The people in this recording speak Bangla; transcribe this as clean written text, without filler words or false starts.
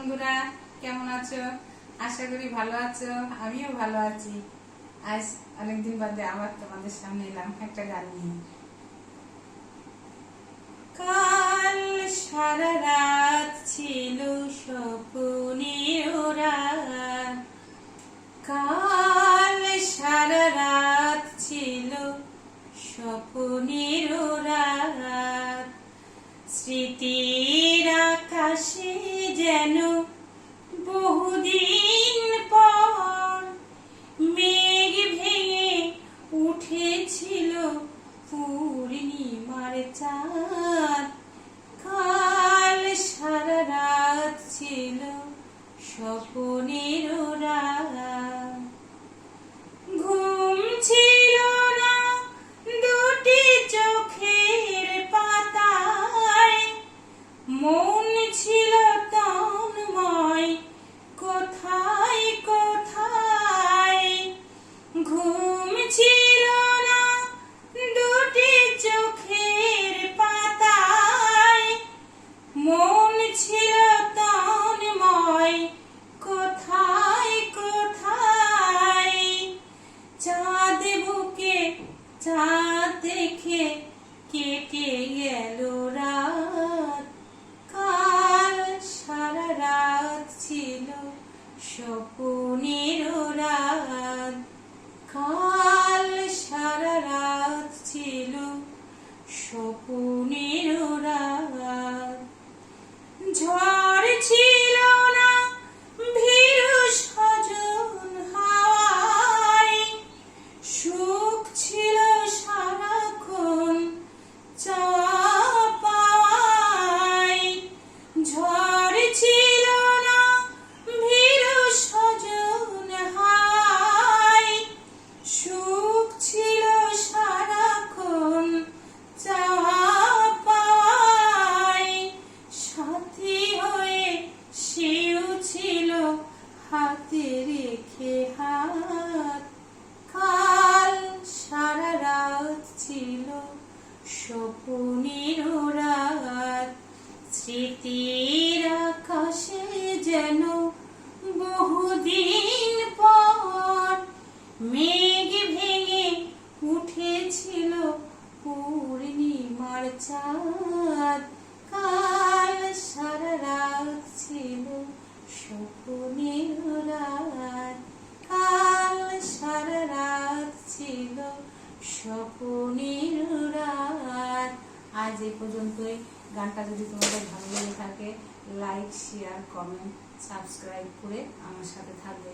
বন্ধুরা, কেমন আছো? আশা করি ভালো আছো। আমিও ভালো আছি। আজ অনেকদিন বাদে আবার তোমাদের সামনে এলাম একটা গান নিয়ে। কাল সারা রাত ছিল স্বপ্নের রাত, কাল সারা রাত ছিল স্বপ্নের রাত, স্মৃতির আকাশে যেন বহুদিন পর মেঘ ভেঙে উঠেছিল পূর্ণিমার চাঁদ। কাল সারা রাত ছিল স্বপ্নের রাত, ঘুম ছিল না দুটি চোখের পাতায়, মন ছিল তন্ময় কোথায় কোথায়। ঘুম ছিল না দুটি চোখের পাতায়, মন ছিল তন্ময় কোথায় কোথায়। চাঁদ বুকে চাঁদ দেখে কেটে গেল রাত, কাল সারা রাত ছিল স্বপ্নের রাত, কাল সারা রাত ছিল স্বপ্নের রাত। ঝড় ছিল না ভীরু সজন হাওয়ায়, সুখ ছিল সারাক্ষণ চাওয়া পাওয়ায়। ঝড় ছিল না ভীরু সজন হাওয়ায়, সুখ ছিল সারাক্ষণ চাওয়া পাওয়ায়। সাথী হয়ে সেও ছিল হাতে রেখে হাত, কাল সারা রাত ছিল স্বপ্নের রাত, স্মৃতির আকাশে যেন বহুদিন পর মেঘ ভেঙে উঠেছিল পূর্ণিমার চাঁদ। কাল সারা রাত ছিল স্বপ্নের রাত, কাল সারা রাত ছিল স্বপ্নের রাত। আজ এই পর্যন্তই। গানটা যদি তোমাদের ভালো লেগে থাকে, লাইক, শেয়ার, কমেন্ট, সাবস্ক্রাইব করে আমার সাথে থাকবে।